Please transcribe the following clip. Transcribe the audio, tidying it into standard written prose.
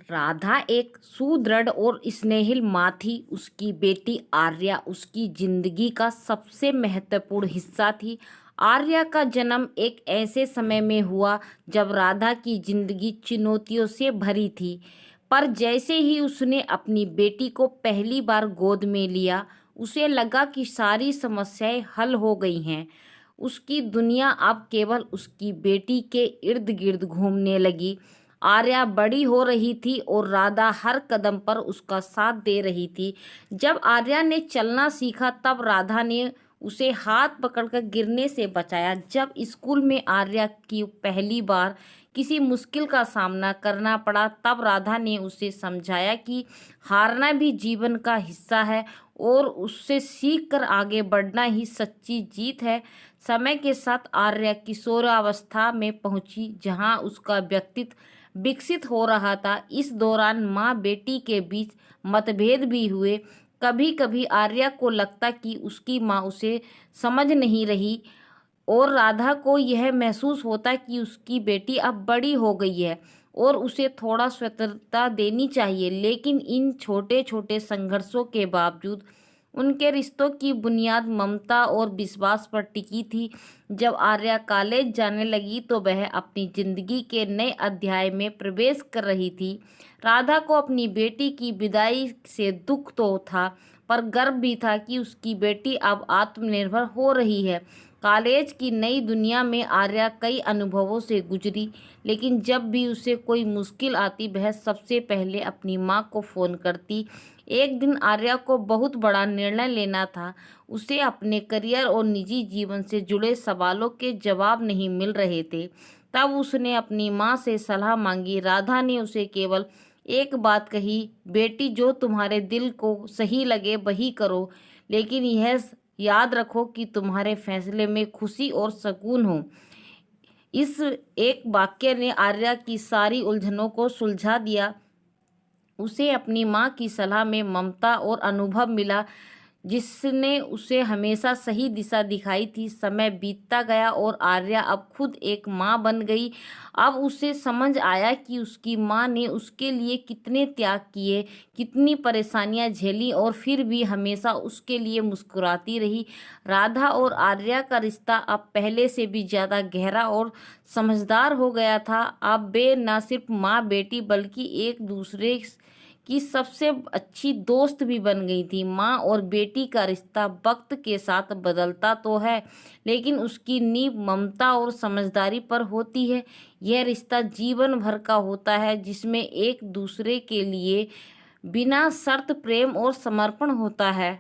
राधा एक सुदृढ़ और स्नेहिल माँ थी। उसकी बेटी आर्या उसकी जिंदगी का सबसे महत्वपूर्ण हिस्सा थी। आर्या का जन्म एक ऐसे समय में हुआ जब राधा की जिंदगी चुनौतियों से भरी थी। पर जैसे ही उसने अपनी बेटी को पहली बार गोद में लिया, उसे लगा कि सारी समस्याएं हल हो गई हैं। उसकी दुनिया अब केवल उसकी बेटी के इर्द गिर्द घूमने लगी। आर्या बड़ी हो रही थी और राधा हर कदम पर उसका साथ दे रही थी। जब आर्या ने चलना सीखा तब राधा ने उसे हाथ पकड़कर गिरने से बचाया। जब स्कूल में आर्या की पहली बार किसी मुश्किल का सामना करना पड़ा तब राधा ने उसे समझाया कि हारना भी जीवन का हिस्सा है और उससे सीख कर आगे बढ़ना ही सच्ची जीत है। समय के साथ आर्या किशोरावस्था में पहुंची जहां उसका व्यक्तित्व विकसित हो रहा था। इस दौरान माँ बेटी के बीच मतभेद भी हुए। कभी कभी आर्या को लगता कि उसकी माँ उसे समझ नहीं रही और राधा को यह महसूस होता कि उसकी बेटी अब बड़ी हो गई है और उसे थोड़ा स्वतंत्रता देनी चाहिए। लेकिन इन छोटे छोटे संघर्षों के बावजूद उनके रिश्तों की बुनियाद ममता और विश्वास पर टिकी थी। जब आर्या कॉलेज जाने लगी तो वह अपनी जिंदगी के नए अध्याय में प्रवेश कर रही थी। राधा को अपनी बेटी की विदाई से दुख तो था, पर गर्व भी था कि उसकी बेटी अब आत्मनिर्भर हो रही है। कॉलेज की नई दुनिया में आर्या कई अनुभवों से गुजरी, लेकिन जब भी उसे कोई मुश्किल आती वह सबसे पहले अपनी माँ को फ़ोन करती। एक दिन आर्या को बहुत बड़ा निर्णय लेना था। उसे अपने करियर और निजी जीवन से जुड़े सवालों के जवाब नहीं मिल रहे थे। तब उसने अपनी माँ से सलाह मांगी। राधा ने उसे केवल एक बात कही, बेटी जो तुम्हारे दिल को सही लगे वही करो, लेकिन यह याद रखो कि तुम्हारे फैसले में खुशी और सुकून हो। इस एक वाक्य ने आर्या की सारी उलझनों को सुलझा दिया। उसे अपनी माँ की सलाह में ममता और अनुभव मिला जिसने उसे हमेशा सही दिशा दिखाई थी। समय बीतता गया और आर्या अब खुद एक माँ बन गई। अब उसे समझ आया कि उसकी माँ ने उसके लिए कितने त्याग किए, कितनी परेशानियाँ झेली और फिर भी हमेशा उसके लिए मुस्कुराती रही। राधा और आर्या का रिश्ता अब पहले से भी ज़्यादा गहरा और समझदार हो गया था। अब वे न सिर्फ माँ बेटी बल्कि एक दूसरे की सबसे अच्छी दोस्त भी बन गई थी। माँ और बेटी का रिश्ता वक्त के साथ बदलता तो है, लेकिन उसकी नींव ममता और समझदारी पर होती है। यह रिश्ता जीवन भर का होता है जिसमें एक दूसरे के लिए बिना शर्त प्रेम और समर्पण होता है।